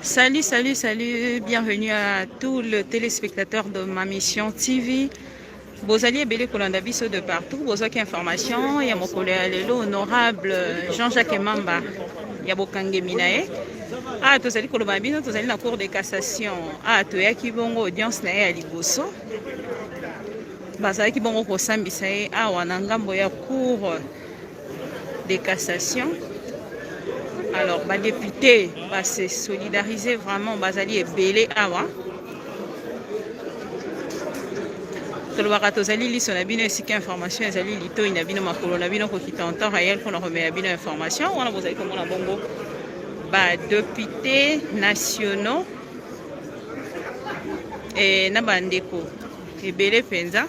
Salut, salut, salut, bienvenue à tous les téléspectateurs de ma mission TV. Bozali ebele kolanda biso de partout, bozaki information ya mokolo ya lelo honorable Jean-Jacques Mamba ya bokangemi na ye. Ah, tozali koloba bino tozali na cour de cassation. Ah, toyaki bongo audience na ye ya liboso. Bazalaki bongo kosambisa ye awa na ngambo ya cour de cassation. Alors, les députés vont se solidariser vraiment, bazali ebele awa. Tolobaka tozali liso na bino esika information ezali lito ina bino makolo na bino kokita en temps réel pour remettre bino information. Wana bozali komona bongo ba députés nationaux et na bandeko ebele penza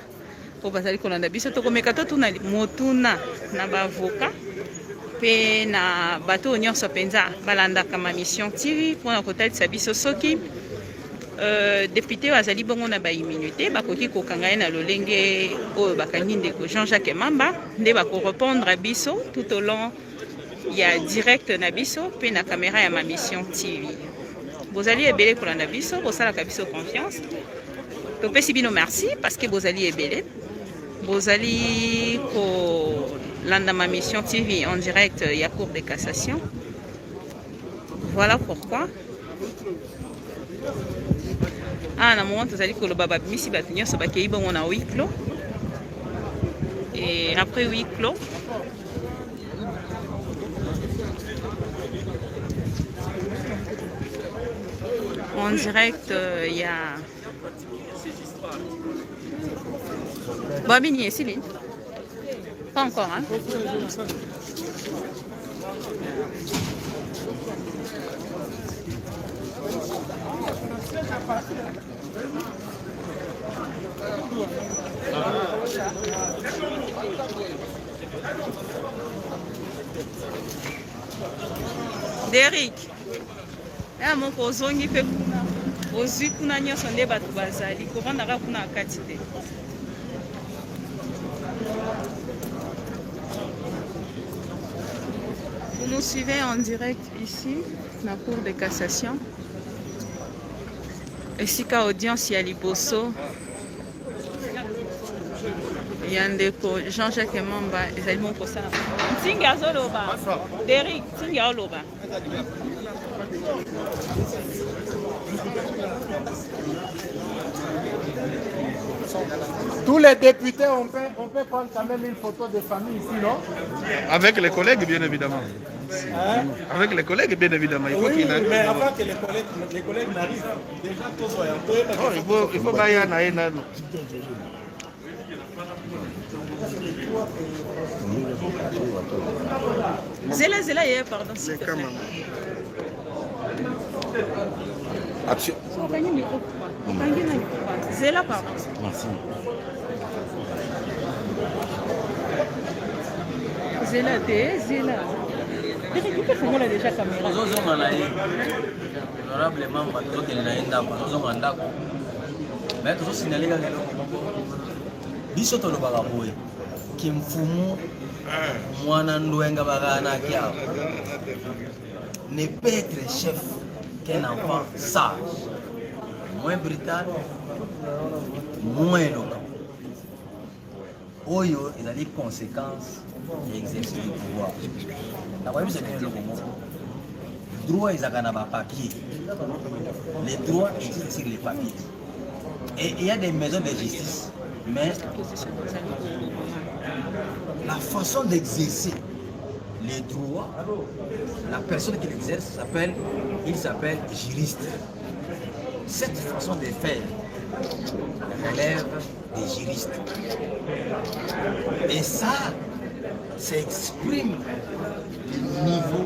po bazali kolanda biso tokomeka totuna motuna na ba avocat pe na bato nyonso penza balandaka ma mission TV mpona kotalisa biso soki député bazali bongo na baimmunité bakoki kokanga ye na lolenge oyo bakangi ndeko Jean-Jacques Mamba nde bakorépondre biso tout au long ya direct na biso pe na caméra ya ma mission TV. Bozali ebele kolanda biso bosalaka biso confiance topesi bino merci parce que bozali ebele bozali kolanda ma mission TV en direct ya cour de cassation. Voilà pourquoi na moment tozali koloba babimisi bato nyonso bakei bongo na huis clos et après huis clos en direct il y a Babini et Céline. Pas encore, hein? Derrick. Mon kozongi pe kuna. Ozwi kuna nyonso nde bato bazali. Kovandaka kuna akati te. Vous nous suivez en direct ici, la cour de cassation. Esika audience ya liboso. Yandeko Jean-Jacques Mamba ezali mon kosala. Tinga zoloba. Derrick, tinga oloba. Tous les députés, on peut prendre quand même une photo de famille ici, non? Avec les collègues, bien évidemment. Hein? Avec les collègues, bien évidemment. Il faut oui, mais avant que les collègues n'arrivent, déjà tous sont un peu... Il faut bailler à Naïna. Zela, pardon. C'est quand même. Action. Zela, pardon. Merci. Zela. Tu peux faire déjà caméra. Honorablement, mais toujours signaler biso tolobaka boye kimfumu mwana ndwenga bagana kia ne peut être chef qu'un enfant sage, moins brutal, moins éloquent. Oyo, il a des conséquences de l'exercice du pouvoir. La voyez, c'est bien le moment. Droit, ils ont un papier. Les droits existent sur les papiers. Et il y a des maisons de justice. Mais la façon d'exercer les droits, la personne qui l'exerce il s'appelle juriste. Cette façon de faire relève des juristes. Et ça exprime le niveau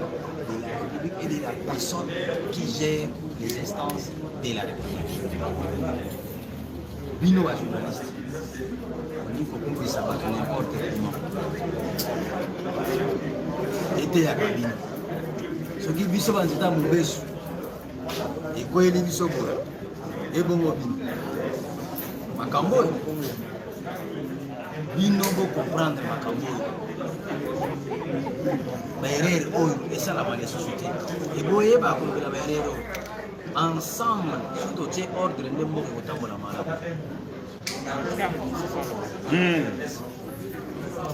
de la République et de la personne qui gère les instances de la République. Bino à journaliste. Il faut qu'on puisse abattre n'importe comment. Et à cabine. Ce qui biso banzita mubesu. Et quoi il est biso quoi? Et bon mobile. Makambo. bino comprendre makambo baerreur oyo esalama lisusu te eboyeba kolobela baerreur oyo ensemble soki totie ordre nde mboka kotambola malamu.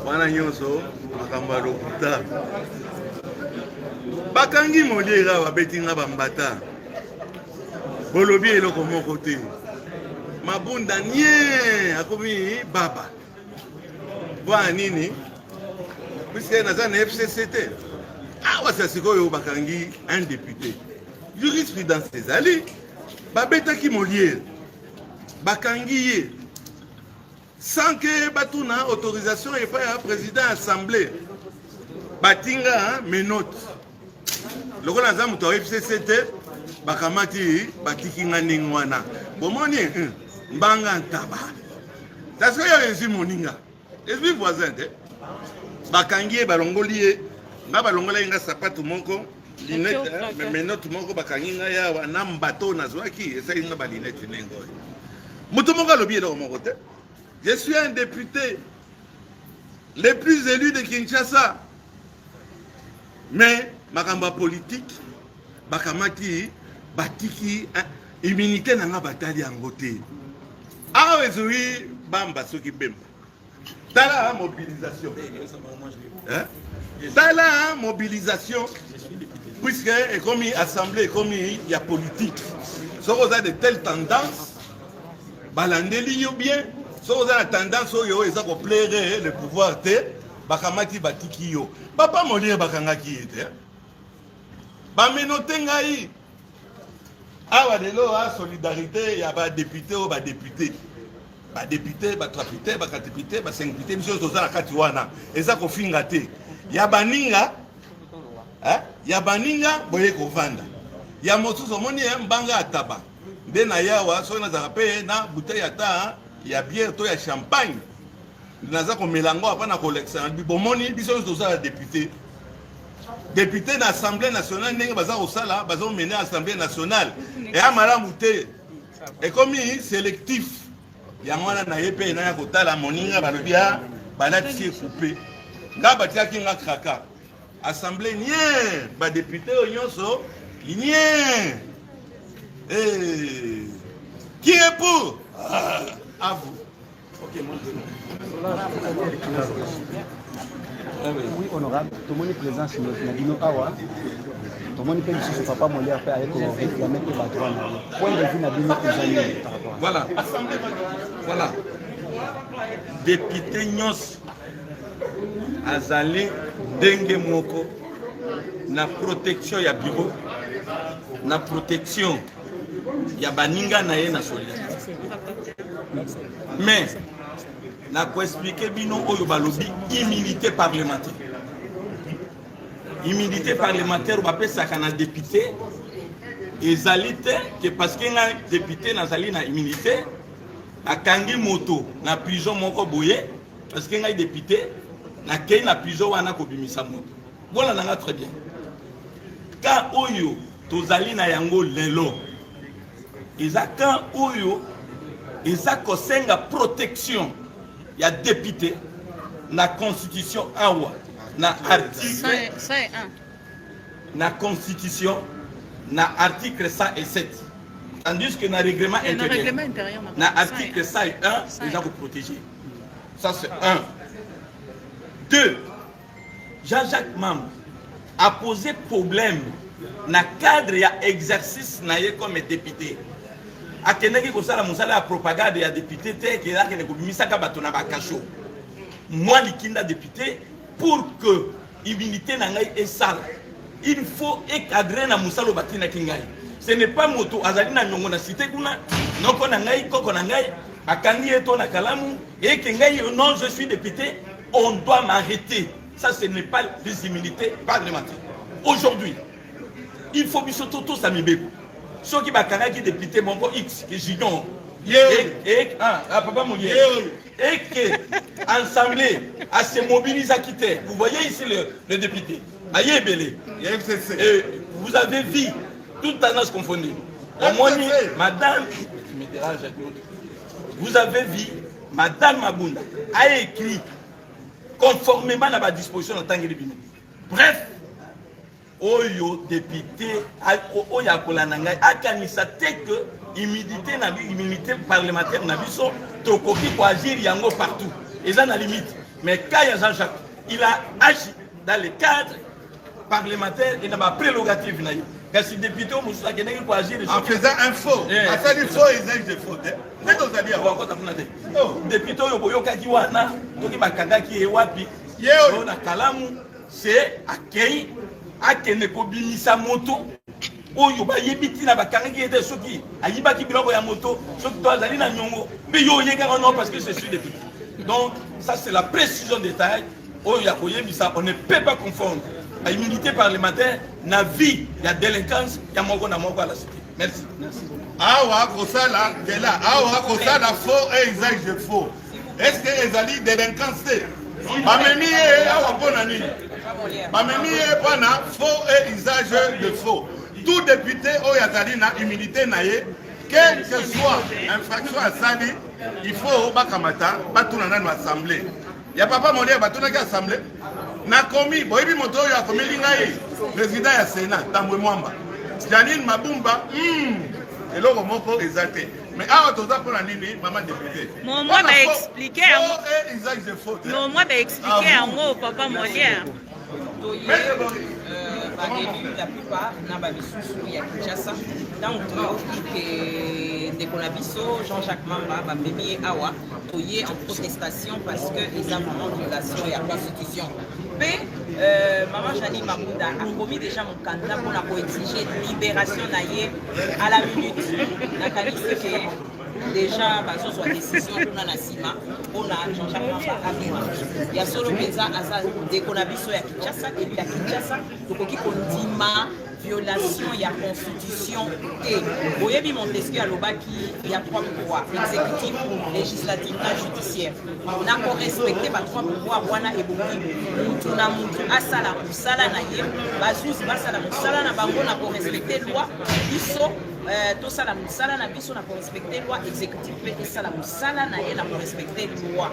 wana nyonso makambo ya lokuta bakangi moliera babeti nga bambata bolobi eloko moko te mabunda nie akomi baba bwana nini puisque naza na FCC te awa sa sikoyo bakangi un député jurisprudence ezali babetaki moliere bakangi ye sans que batuna autorisation epai ya président assemblée batinga menote lokola naza moto ya FCC te bakamati batiki nga ndenge wana bomoni mbanga ntaba tasi oyo ezi moninga ezwi voisin te bakangi ye balongoli ye nga balongolaki nga sapatu moko linete menote moko bakangi nga yawa na mbato nazwaki esali nga balinete ndenge oyo moto moko alobi eloko moko te. Je suis un député le plus élu de Kinshasa. Mais makamba politique, bakamati batiki immunité nanga batali yango te. Awa ezui bamba soki bemba. Tala mobilisation. Tala mobilisation. Puisque comme assemblée, comme il y a politique. Si vous avez de telles tendances, balandeli yo bien. Si vous avez la tendance oyo eza ko plaire le pouvoir te bakamati batiki yo papa molier bakangaki ete ba menote ngai awa lelo a solidarité ya ba député o ba député ba trapité ba katipité ba singpité biso tozala kati wana eza ko finga te ya baninga boye ko vanda ya mosusu moni mbanga ataba nde na yawa so na za pe na bouteille ata ya bière to ya champagne naza ko melango apana collection bomoni biso tozala député na assemblée nationale ndenge baza kosala baza mener assemblée nationale et amalamu te ekomi sélectif yango wana na ye pe na ya kotala moninga balobi balati coupé nga batiaki nga kraka assemblée nie ba député nyonso nie qui est pour à vous. Ok, moi oui, honorable, tout le monde est présent sur notre Nadino Awa. Tout le monde est présent sur Papa Molière avec réclamer que va droit. Point de vue Nadino Voilà. Voilà. Député Nyos Azali Dengue Moko na protection ya bureau na protection ya baninga na ye na solidarité. Mais na ko expliquer bino oyo balobi immunité parlementaire. Immunité parlementaire ba pesa kana député ezalité que parce que nga député nazali na immunité akangi moto na prison moko boye parce que nga député na kei na prison wana ko bimisa moto. Voilà nanga très bien. Ka oyo tozali na yango lelo eza ka oyo eza kosenga protection ya député na constitution awa na article na constitution na article 107 tandis que na règlement intérieur na article 101 eza ko protéger ça c'est 1. 2 Jean-Jacques Mam a posé problème na cadre ya exercice na ye comme député akendeki kosala mosala ya propagande ya député te kelakende kobimisaka bato na bakasho moi likinda député pour que immunité na ngai esala il faut encadrer na mosala batinaki ngai ce n'est pas moto azali na nyongo na cité kuna noko na ngai koko na ngai bakangi ye to na kalamu eke ngai non je suis député on doit m'arrêter ça ce n'est pas des immunités parlementaires aujourd'hui il faut biso toto samibeko ceux qui bakangaki député mongo X que Gigon papa Moulier et que assemblée à se mobiliser à quitter. Vous voyez ici le député Aïe Belé et vous avez vu toute tendance confondue au moins madame vous avez vu Madame Mabunda a écrit conformément à la disposition de Tanguy Bino. Bref, Oyo député, Oyo Akolananga, a kanisa que immunité parlementaire n'a biso, Tokoki pour agir yango partout. Et ça n'a limite. Mais quand Jean-Jacques, il a agi dans le cadre parlementaire et dans ma prérogative. En faisant un faux, afin du faux usage de faux. Mais vous allez avoir quoi député Yoboyoka Kiwana, Toki Bakagaki et Wapi, Yona Kalamu, c'est Akei, Akene Kobimisa Moto, Oyo Bayebiti na Bakangaki était Soki, Ayibaki Biloko ya Moto, Soki Toazalina Nyongo, mais Yo Yega non parce que je suis député. Donc, ça c'est la précision des détails. Oyo Yakoyebisa, on ne peut pas confondre. La immunité parlementaire n'a vie, il y a délinquance, il y a mongo à la cité. Merci. Awa Kosala, Kela, Awa Kosala faux et usage de faux. Est-ce que les alliés délinquance Mamemi Awa Bonani. Mamemi Bona faux et usage de faux. Tout député Oyazali na immunité naïe, quelle que soit infraction à Sali, il faut Bakamata, Batouna dans l'Assemblée. Il n'y a pas mon lien, Batouna qui l'Assemblée. Na komi boyebi moto oyo akomeli ngai président ya Sénat Tambwe Mwamba Janine Mabumba eloko moko ezate mais awa toza pona nini mama député moi ba expliquer yango papa Molière la plupart n'a pas vu ya Kinshasa donc que de Konabiso Jean-Jacques Mamba va payer awa toyé en protestation parce que les amendements de violation et la constitution. Mais maman Janine Mabunda a promis déjà mon candidat pour la exiger libération naïe à la minute. La qualité que déjà bazo soit décision pour la Sima on a Jean-Jacques Mamba à il y a solo pesa asa de Konabiso ya Kinshasa et puis à Kinshasa tokoki kondima violation de la constitution et Boyebi Montesquieu à Lobaki il y a 3 pouvoirs exécutif, législatif et judiciaire. On a pour respecter 3 pouvoirs wana et boki mutu na mutu asala musala na ye bazuzi basala musala na bango na pour respecter loi biso tout ça la musala na biso na pour respecter loi exécutif et ça la musala na ye na pour respecter loi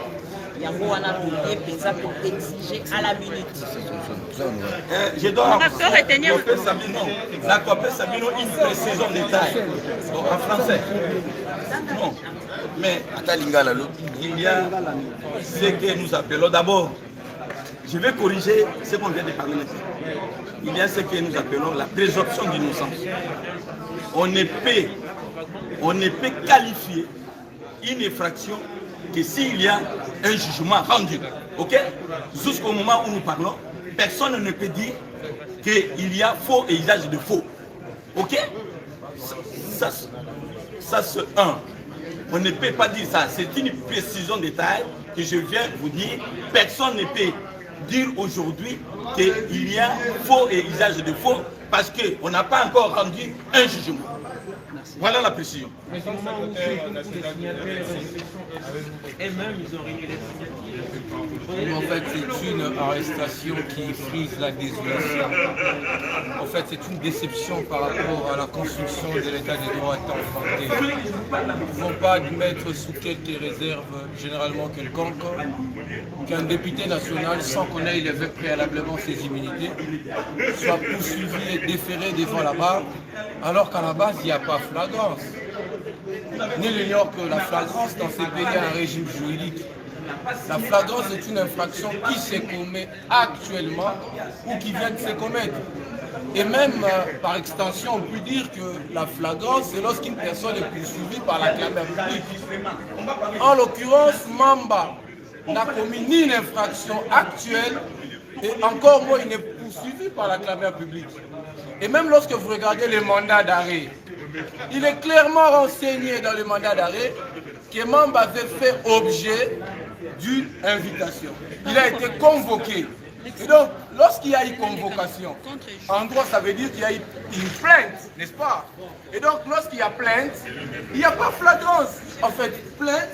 yango wana toye pesa pour exiger à la minute. Je dois la copie Sabino une précision détail en français. Non, mais il y a ce que nous appelons d'abord, je vais corriger ce qu'on vient de parler. Il y a ce que nous appelons la présomption d'innocence. On ne peut qualifier une infraction que s'il y a un jugement rendu. Ok? Jusqu'au moment où nous parlons, personne ne peut dire qu'il y a faux et usage de faux. Ok? Ça c'est un. On ne peut pas dire ça. C'est une précision de détail que je viens vous dire. Personne ne peut dire aujourd'hui qu'il y a faux et usage de faux parce qu'on n'a pas encore rendu un jugement. Voilà la précision. Mais au moment où elles-mêmes, ils ont réglé les En fait, c'est une arrestation qui frise la désolation. En fait, c'est une déception par rapport à la construction de l'état des droits enfantins. Nous ne pouvons pas admettre sous quelques réserves généralement quelconques qu'un député national, sans qu'on ait levé préalablement ses immunités, soit poursuivi et déféré devant la barre, alors qu'à la base, il n'y a pas flagrance. Nul n'ignore que la flagrance dans ces pays a un régime juridique. La flagrance est une infraction qui se commet actuellement ou qui vient de se commettre. Et même par extension, on peut dire que la flagrance, c'est lorsqu'une personne est poursuivie par la clameur publique. En l'occurrence, Mamba n'a commis ni une infraction actuelle et encore moins il n'est poursuivi par la clameur publique. Et même lorsque vous regardez les mandats d'arrêt, il est clairement renseigné dans le mandat d'arrêt que Mamba avait fait objet d'une invitation. Il a été convoqué. Et donc, lorsqu'il y a eu convocation, en droit, ça veut dire qu'il y a eu une plainte, n'est-ce pas? Et donc, lorsqu'il y a plainte, il n'y a pas flagrance. En fait, plainte,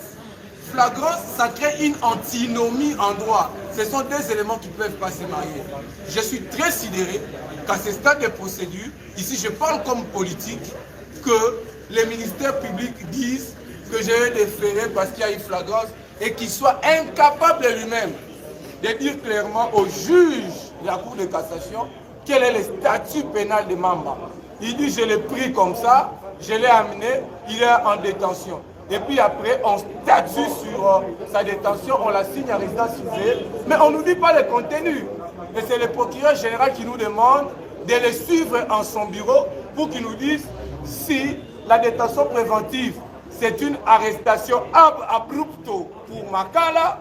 flagrance, ça crée une antinomie en droit. Ce sont deux éléments qui ne peuvent pas se marier. Je suis très sidéré qu'à ce stade de procédure, ici je parle comme politique, que les ministères publics disent que j'ai déféré parce qu'il y a eu flagrance. et qu'il soit incapable lui-même de dire clairement au juge de la Cour de cassation quel est le statut pénal de Mamba. Il dit je l'ai pris comme ça, je l'ai amené, il est en détention. Et puis après, on statue sur sa détention, on la signe en résidence surveillée, mais on ne nous dit pas le contenu. Et c'est le procureur général qui nous demande de le suivre en son bureau pour qu'il nous dise si la détention préventive, c'est une arrestation abrupto pour Makala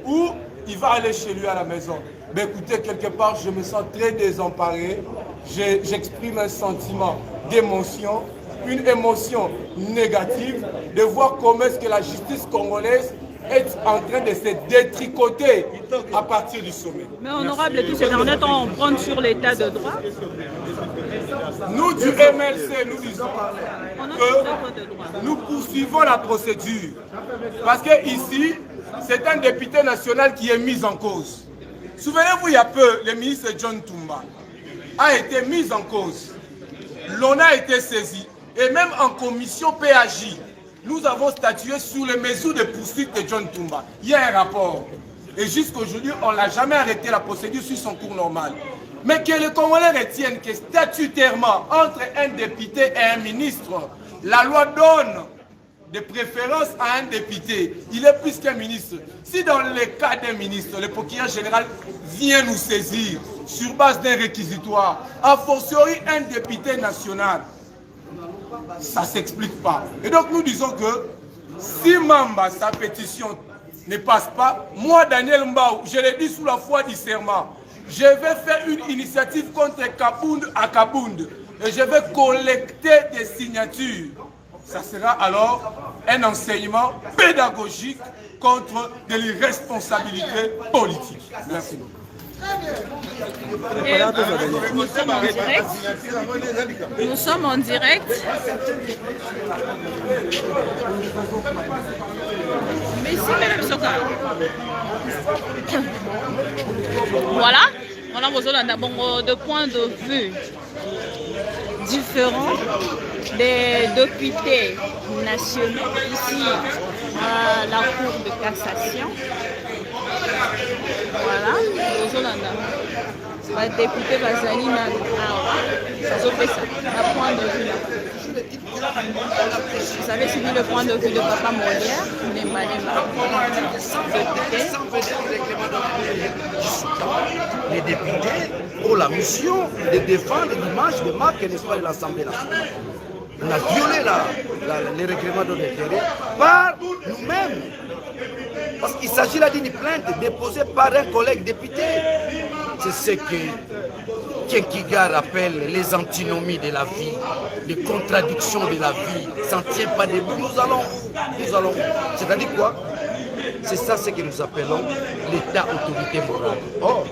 ou il va aller chez lui à la maison. Mais écoutez, quelque part, je me sens très désemparé. J'exprime un sentiment d'émotion, une émotion négative, de voir comment est-ce que la justice congolaise est en train de se détricoter à partir du sommet. Mais honorable, tous ces derniers temps, on prend sur l'état de droit. Nous du MLC, nous disons que nous poursuivons la procédure. Parce que ici, c'est un député national qui est mis en cause. Souvenez-vous, il y a peu, le ministre John Toumba a été mis en cause. L'on a été saisi. Et même en commission PAJ, nous avons statué sur les mesures de poursuite de John Toumba. Il y a un rapport. Et jusqu'aujourd'hui, on n'a jamais arrêté la procédure sur son cours normal. Mais que les Congolais retiennent que statutairement, entre un député et un ministre, la loi donne de préférence à un député. Il est plus qu'un ministre. Si dans le cas d'un ministre, le procureur général vient nous saisir sur base d'un réquisitoire, a fortiori un député national, ça ne s'explique pas. Et donc nous disons que si Mamba, sa pétition ne passe pas, moi, Daniel Mbaou, je l'ai dit sous la foi du serment, je vais faire une initiative contre Kabound à Kabound et je vais collecter des signatures. Ça sera alors un enseignement pédagogique contre de l'irresponsabilité politique. Merci beaucoup. Nous sommes en direct. Nous sommes en direct. Mais si, Madame Soka. Voilà. On a besoin de points de vue différents des députés nationaux ici à la Cour de cassation. Voilà, les députés Bazali na point de vue. Vous savez, suivi le point de vue de Papa Molière, les députés ont la mission de défendre l'image de marque, n'est-ce pas, de l'Assemblée nationale. On a violé les règlements de l'intérêt par nous-mêmes. Parce qu'il s'agit là d'une plainte déposée par un collègue député. C'est ce que Kenkigar appelle les antinomies de la vie, les contradictions de la vie. Ça ne tient pas debout. Nous allons. C'est-à-dire quoi? C'est ça ce que nous appelons l'État autorité morale. Or,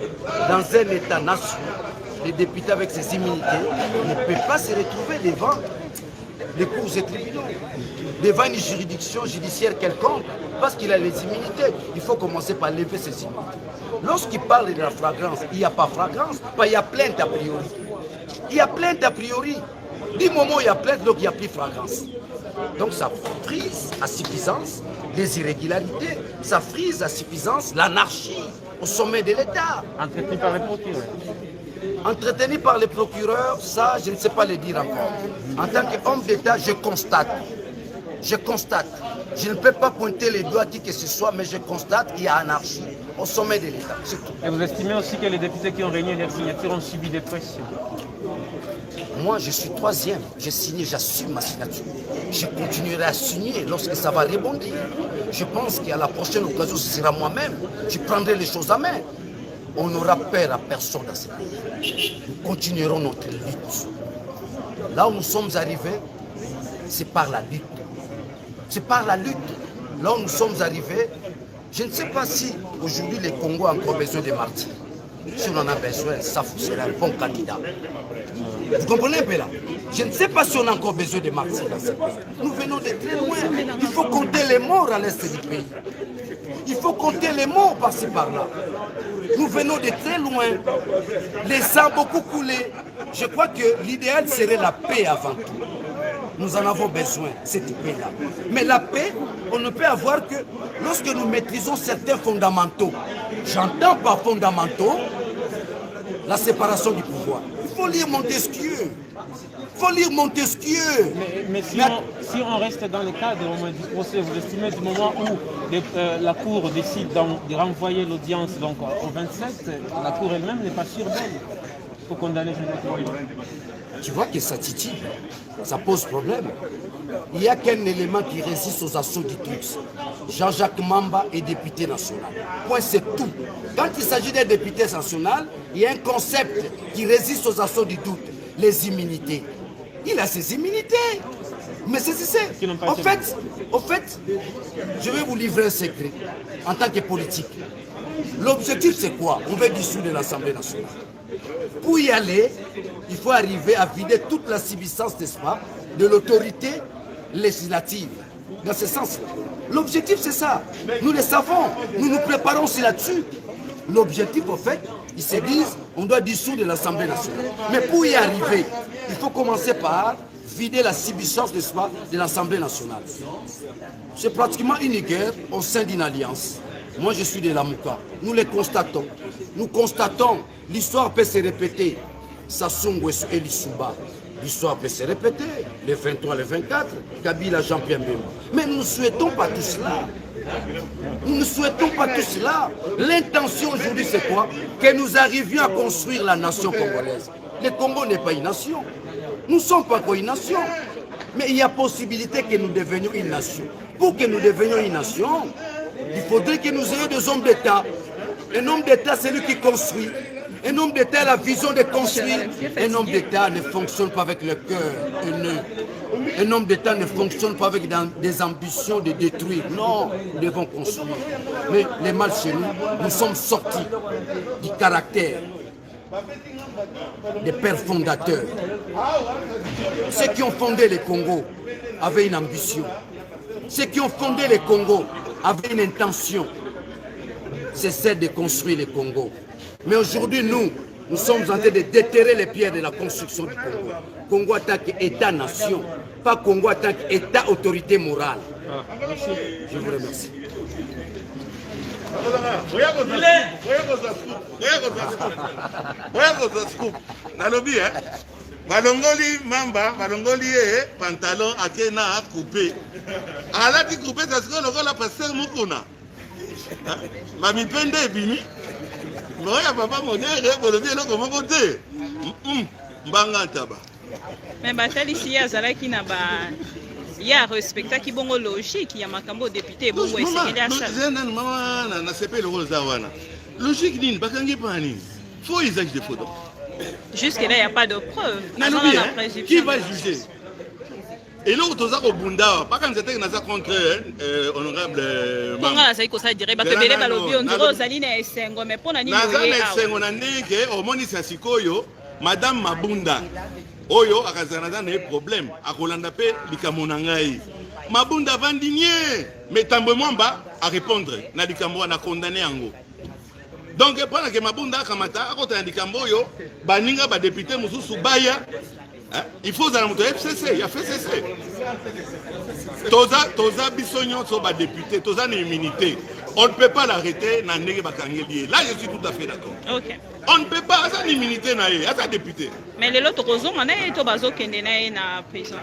dans un État-nation, les députés avec ses immunités ne peuvent pas se retrouver devant les cours et tribunaux, devant une juridiction judiciaire quelconque, parce qu'il a les immunités. Il faut commencer par lever ses immunités. Lorsqu'il parle de la flagrance, il n'y a pas flagrance, il y a plainte a priori. Il y a plainte a priori. Du moment où il y a plainte, donc il n'y a plus flagrance. Donc ça frise à suffisance les irrégularités, ça frise à suffisance l'anarchie au sommet de l'État. Entretenu par les procureurs. Entretenu par les procureurs, ça je ne sais pas le dire encore. En tant qu'homme d'État, je constate. Je ne peux pas pointer les doigts à qui que ce soit, mais je constate qu'il y a anarchie au sommet de l'État. Et vous estimez aussi que les députés qui ont régné leurs signatures ont subi des pressions? Moi, je suis troisième. J'ai signé, j'assume ma signature. Je continuerai à signer lorsque ça va rebondir. Je pense qu'à la prochaine occasion, ce sera moi-même. Je prendrai les choses à main. On n'aura peur à personne dans ce pays. Nous continuerons notre lutte. Là où nous sommes arrivés, c'est par la lutte. C'est par la lutte. Là où nous sommes arrivés, je ne sais pas si aujourd'hui les Congos ont encore besoin de martyrs. Si on en a besoin, ça serait un bon candidat. Vous comprenez un peu là? Je ne sais pas si on a encore besoin de martyrs dans ce pays. Nous venons de très loin. Il faut compter les morts à l'est du pays. Il faut compter les morts par-ci par-là. Nous venons de très loin. Les sangs beaucoup coulé. Je crois que l'idéal serait la paix avant tout. nous en avons besoin, cette paix-là. Mais la paix, on ne peut avoir que lorsque nous maîtrisons certains fondamentaux. J'entends par fondamentaux la séparation du pouvoir. Il faut lire Montesquieu. Il faut lire Montesquieu. Mais si on reste dans le cadre du procès, vous estimez du moment où la Cour décide de renvoyer l'audience au 27, la Cour elle-même n'est pas sûre d'elle pour condamner Jean-Jacques Mamba. Tu vois que ça titille, ça pose problème. Il n'y a qu'un élément qui résiste aux assauts du Turcs. Jean-Jacques Mamba est député national. Point, c'est tout. Quand il s'agit d'un député national, il y a un concept qui résiste aux assauts du doute, les immunités. Il a ses immunités. Mais c'est. En fait, je vais vous livrer un secret en tant que politique. L'objectif, c'est quoi? On veut dissoudre l'Assemblée nationale. Pour y aller, il faut arriver à vider toute la subsistance, n'est-ce pas, de l'autorité législative. Dans ce sens, l'objectif, c'est ça. Nous le savons. Nous nous préparons aussi là-dessus. L'objectif, en fait, ils se disent, on doit dissoudre l'Assemblée nationale. Mais pour y arriver, il faut commencer par vider la subsistance, n'est-ce pas, de l'Assemblée nationale. C'est pratiquement une guerre au sein d'une alliance. Moi, je suis de la Mouka. Nous les constatons. Nous constatons, l'histoire peut se répéter. Sassou Nguesso et Lissouba. L'histoire peut se répéter. Les 23, les 24, Kabila, Jean-Pierre Mbemba. Mais nous ne souhaitons pas tout cela. Nous ne souhaitons pas tout cela. L'intention aujourd'hui, c'est quoi? Que nous arrivions à construire la nation congolaise. Le Congo n'est pas une nation. Nous ne sommes pas encore une nation. Mais il y a possibilité que nous devenions une nation. Pour que nous devenions une nation, il faudrait que nous ayons des hommes d'État. Un homme d'État, c'est lui qui construit. Un homme d'État a la vision de construire. Un homme d'État ne fonctionne pas avec le cœur haineux. Un homme d'État ne fonctionne pas avec des ambitions de détruire. Non, nous devons construire. Mais les mal chez nous, nous sommes sortis du caractère des pères fondateurs. Ceux qui ont fondé le Congo avaient une ambition. Ceux qui ont fondé le Congo avaient une intention. C'est celle de construire le Congo. Mais aujourd'hui, nous sommes en train de déterrer les pierres de la construction du Congo. Congo en tant qu'État-nation, pas Congo en tant qu'État-autorité morale. Je vous remercie. balongoli Mamba, balongoli pantalon akena coupé. Alati coupé ça se lokola pasteur mukuna. Mami pende bini. Moya papa modere bolobi eloko moko te. Mbanga taba. Mais batali si azalaki na ba ya respecta ki bongo logique ya makambo député bongo esekeli asa. Zena mama na sepe le roza wana. Logique nini bakangi pani. Faux usage de photos. Jusque là il n'y a pas de preuve. Qui va juger? Et là, tu as Bunda, pas quand c'était contre honorable Mamba. Ça ça dirait que belé balobi on dirait Rosaline Esengo mais pour nani Esengo na ndeke au monisa sikoyo madame Mabunda. Oyo akazana na problème akolanda pe likambo na ngai. Mabunda vandinier mais Tambo Mwamba à répondre na likambo na condamner yango. Donc pendant que Mabunda kamata akota likambo yo baninga ba député mususu baya. Il faut dans le FCC, il y a FCC. Toza Bissognon, Toza député, Toza immunité. On ne peut pas l'arrêter, là je suis tout à fait d'accord. Okay. On ne peut pas, ça l'immunité, ça député. Mais les autres raisons, on a été bazo kende na prison.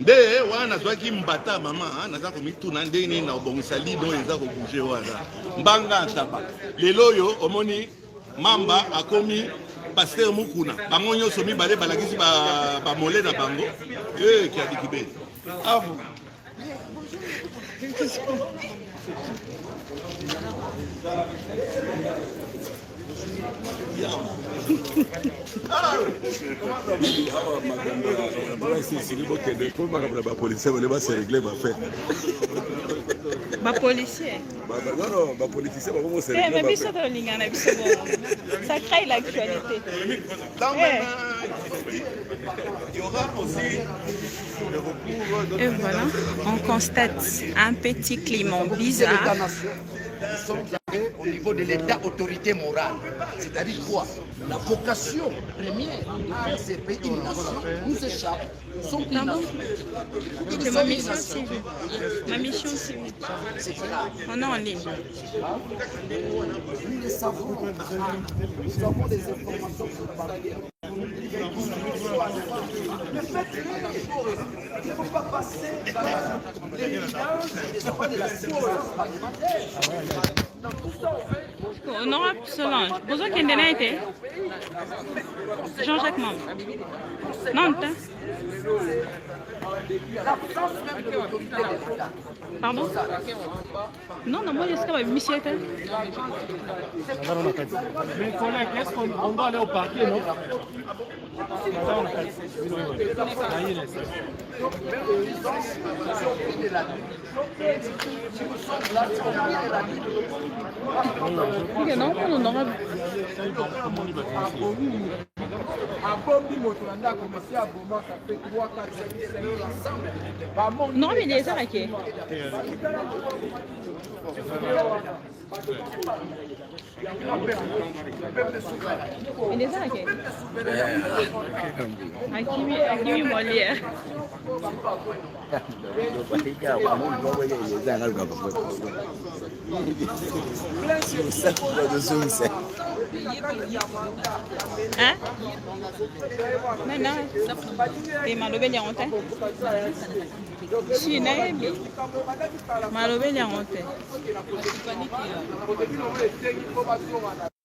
De wana zwaki mbata mama naza komituna ndeni na obongisali do eza ko bouger wana. Mbanga taba. Lelo yo omoni Mamba akomi pasteur mukuna bango nyonso mibale balakisi ba mole na bango qui a dikibé avo Ba policier. Non, ba politicien, ba ça crée l'actualité. Et voilà, on constate un petit climat bizarre. au niveau de l'État, autorité morale. C'est-à-dire quoi? La vocation première de ces pays, une nation, nous échappe. Nous sommes une nation. C'est ma mission civile. Ma mission civile. C'est clair. On est en ligne. Nous le savons. Nous avons des informations sur le papier. Il ne faut pas passer par l'évidence des enfants de la science parlementaire. Honorable Solange, besoin qu'il y ait été Jean-Jacques Mam. Non, pardon? Non, non, moi, je sais pas, monsieur. Mes collègues, est-ce qu'on doit aller au parquet, non? Non, honorable. Non, mais les arrêtés. Il les arrêtés. Akimi Molière. Hein? Non, non. Et Malobé Liaronte. Si, Naïbi. Malobé Liaronte.